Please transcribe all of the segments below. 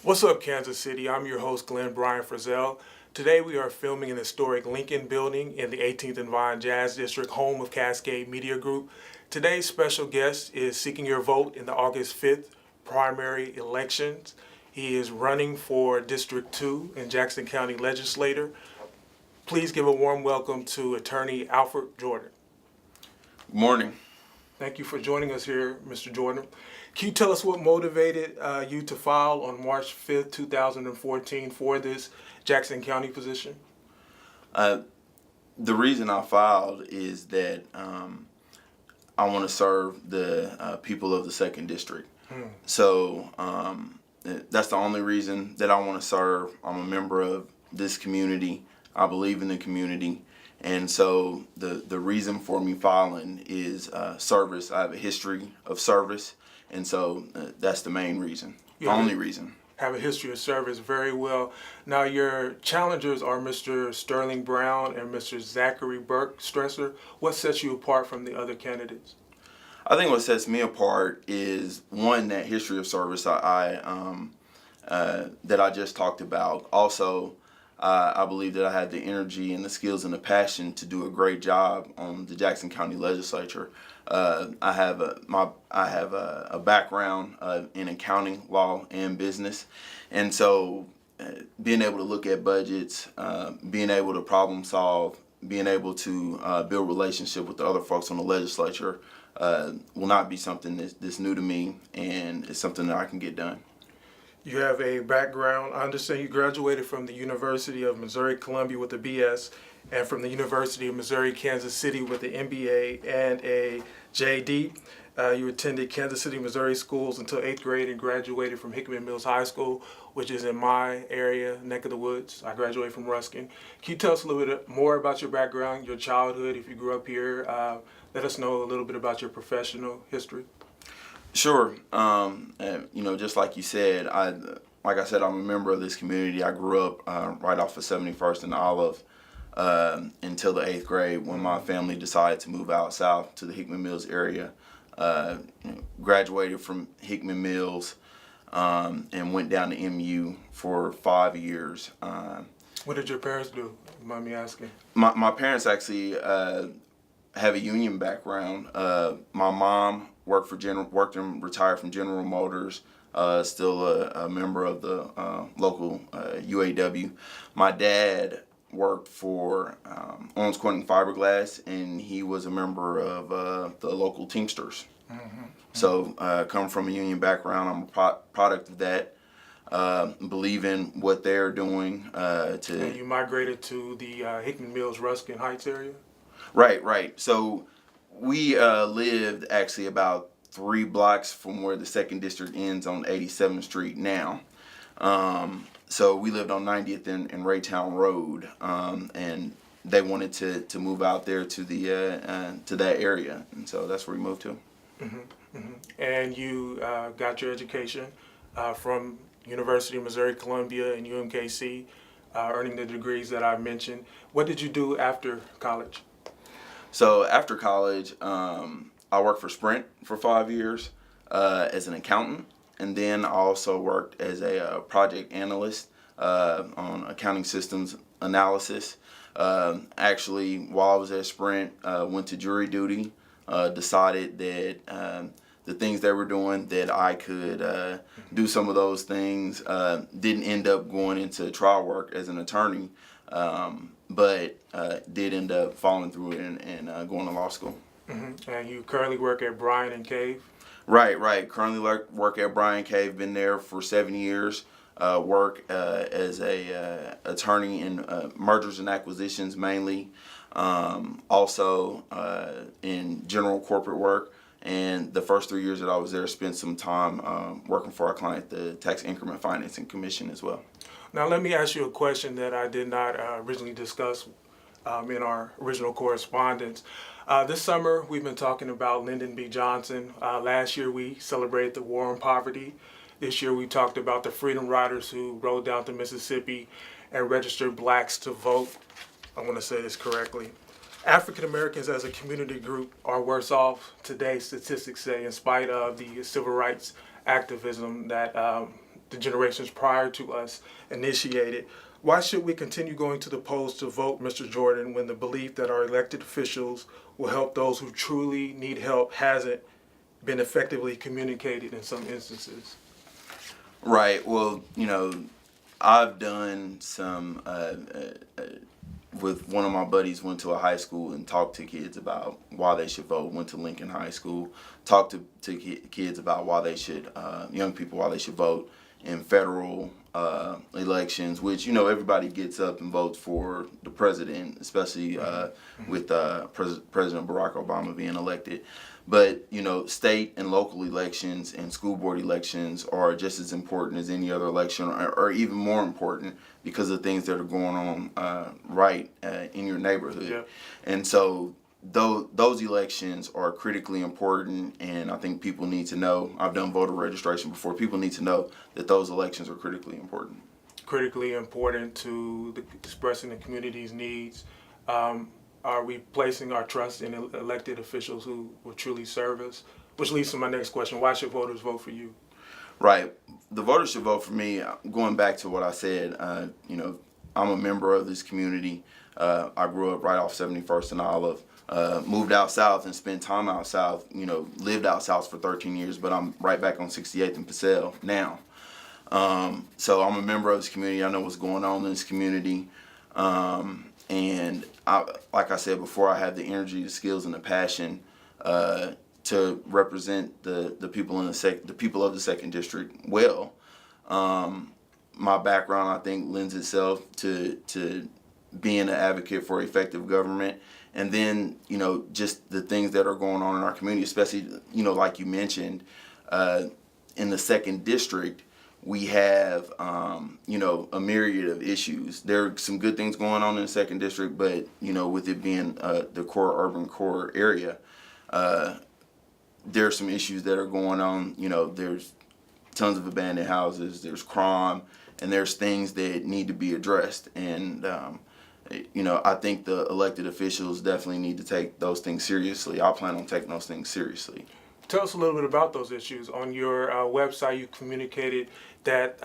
What's up, Kansas City? I'm your host, Glenn Brian Frizzell. Today we are filming in the historic Lincoln Building in the 18th and Vine Jazz District, home of Cascade Media Group. Today's special guest is seeking your vote in the August 5th primary elections. He is running for District 2 in Jackson County Legislator. Please give a warm welcome to Attorney Alfred Jordan. Good morning. Thank you for joining us here, Mr. Jordan. Can you tell us what motivated you to file on March 5th, 2014 for this Jackson County position? The reason I filed is that I want to serve the people of the 2nd District. So that's the only reason that I want to serve. I'm a member of this community. I believe in the community. And so the reason for me filing is service. I have a history of service. And so that's the main reason, the only reason. Have a history of service, very well. Now your challengers are Mr. Sterling Brown and Mr. Zachary Burke Stresser. What sets you apart from the other candidates? I think what sets me apart is, one, that history of service that I just talked about. Also, I believe that I have the energy and the skills and the passion to do a great job on the Jackson County Legislature. I have a background in accounting, law, and business, and so being able to look at budgets, being able to problem solve, being able to build relationship with the other folks on the legislature will not be something that's new to me, and it's something that I can get done. You have a background. I understand you graduated from the University of Missouri-Columbia with a BS and from the University of Missouri-Kansas City with an MBA and a JD. You attended Kansas City, Missouri schools until 8th grade and graduated from Hickman Mills High School, which is in my area, neck of the woods. I graduated from Ruskin. Can you tell us a little bit more about your background, your childhood, if you grew up here? Let us know a little bit about your professional history. Sure. Just like you said, like I said, I'm a member of this community. I grew up right off of 71st and Olive until the 8th grade when my family decided to move out south to the Hickman Mills area. Graduated from Hickman Mills and went down to MU for 5 years. What did your parents do? You mind me asking? My parents actually have a union background. My mom worked and retired from General Motors. Still a member of the local UAW. My dad worked for Owens Corning Fiberglass, and he was a member of the local Teamsters. So come from a union background. I'm a product of that. Believe in what they're doing. And you migrated to the Hickman Mills Ruskin Heights area? Right. So we lived actually about 3 blocks from where the 2nd District ends on 87th Street now. So we lived on 90th and Raytown Road, and they wanted to move out there to that area, and so that's where we moved to. And you got your education from University of Missouri-Columbia and UMKC, earning the degrees that I mentioned. What did you do after college? So after college, I worked for Sprint for 5 years as an accountant, and then I also worked as a project analyst on accounting systems analysis. Actually, while I was at Sprint, went to jury duty, decided that the things they were doing, that I could do some of those things. Didn't end up going into trial work as an attorney, but did end up following through it and going to law school. And you currently work at Bryan and Cave? Right. Currently work at Bryan Cave. Been there for 7 years. Work as a attorney in mergers and acquisitions mainly. Also in general corporate work. And the first 3 years that I was there, spent some time working for our client, the Tax Increment Financing Commission, as well. Now let me ask you a question that I did not originally discuss in our original correspondence. This summer we've been talking about Lyndon B. Johnson. Last year we celebrated the war on poverty. This year we talked about the Freedom Riders who rode down to Mississippi and registered blacks to vote. I want to say this correctly. African Americans as a community group are worse off today, statistics say, in spite of the civil rights activism that the generations prior to us initiated. Why should we continue going to the polls to vote, Mr. Jordan, when the belief that our elected officials will help those who truly need help hasn't been effectively communicated in some instances? Right. Well, I've done some with one of my buddies, went to a high school and talked to kids about why they should vote. Went to Lincoln High School, talked to kids about why they should, young people, why they should vote in federal elections, which, everybody gets up and votes for the president, especially with President Barack Obama being elected. But, state and local elections and school board elections are just as important as any other election, or even more important because of things that are going on in your neighborhood. Yeah. And so those elections are critically important, and I think people need to know. I've done voter registration before. People need to know that those elections are critically important. Critically important to expressing the community's needs. Are we placing our trust in elected officials who will truly serve us? Which leads to my next question. Why should voters vote for you? Right. The voters should vote for me. Going back to what I said, I'm a member of this community. I grew up right off 71st and Olive. Moved out south and spent time out south. Lived out south for 13 years, but I'm right back on 68th and Purcell now. So I'm a member of this community. I know what's going on in this community. And like I said before, I have the energy, the skills, and the passion to represent the people in the people of the second district well. My background, I think, lends itself to being an advocate for effective government, and then just the things that are going on in our community, especially like you mentioned, in the second district. We have, a myriad of issues. There are some good things going on in the second district, but, with it being the urban core area, there are some issues that are going on. There's tons of abandoned houses, there's crime, and there's things that need to be addressed. And, I think the elected officials definitely need to take those things seriously. I plan on taking those things seriously. Tell us a little bit about those issues. On your website, you communicated that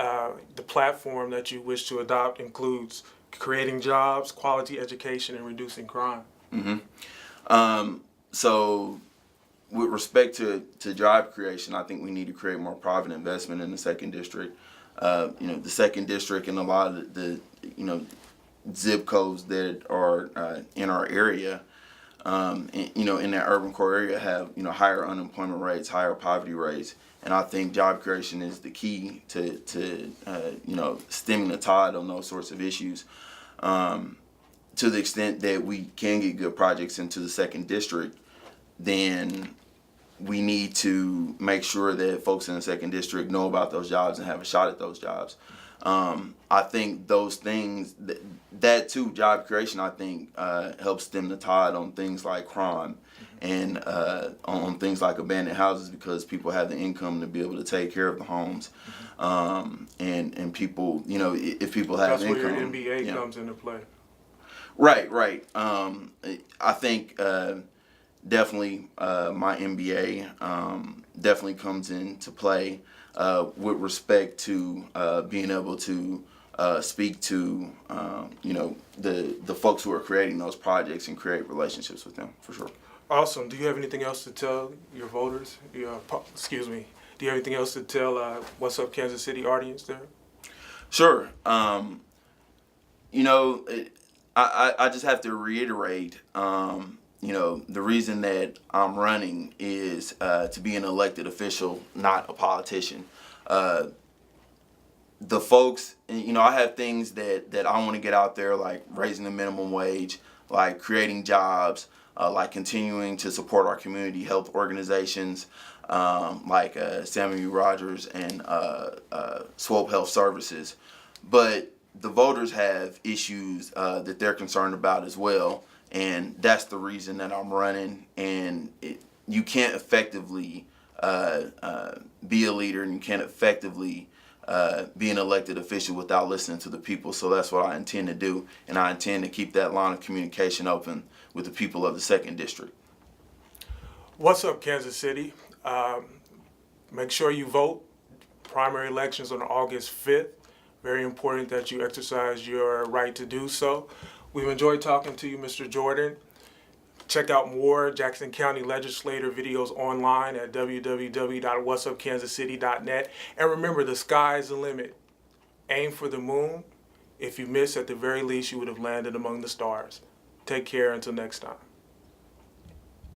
the platform that you wish to adopt includes creating jobs, quality education, and reducing crime. Mm-hmm. So with respect to job creation, I think we need to create more private investment in the second district. The second district and a lot of the zip codes that are in our area, in that urban core area have higher unemployment rates, higher poverty rates, and I think job creation is the key to stemming the tide on those sorts of issues. To the extent that we can get good projects into the second district, then we need to make sure that folks in the second district know about those jobs and have a shot at those jobs. I think those things, that too, job creation, I think helps stem the tide on things like crime and on things like abandoned houses, because people have the income to be able to take care of the homes. And people, if people have income. That's where your MBA comes into play. Right. I think definitely my MBA definitely comes into play with respect to being able to speak to the folks who are creating those projects and create relationships with them, for sure. Awesome. Do you have anything else to tell your voters? Do you have anything else to tell What's Up Kansas City audience there? Sure. I just have to reiterate, the reason that I'm running is to be an elected official, not a politician. The folks, I have things that I want to get out there, like raising the minimum wage, like creating jobs, like continuing to support our community health organizations, like Samuel Rogers and Swope Health Services. But the voters have issues that they're concerned about as well, and that's the reason that I'm running. And you can't effectively be a leader, and you can't effectively be an elected official without listening to the people. So that's what I intend to do, and I intend to keep that line of communication open with the people of the second district. What's up, Kansas City? Make sure you vote. primary elections on August 5th. Very important that you exercise your right to do so. We've enjoyed talking to you, Mr. Jordan. Check out more Jackson County Legislator videos online at www.whatsupkansascity.net. And remember, the sky is the limit. Aim for the moon. If you miss, at the very least, you would have landed among the stars. Take care until next time.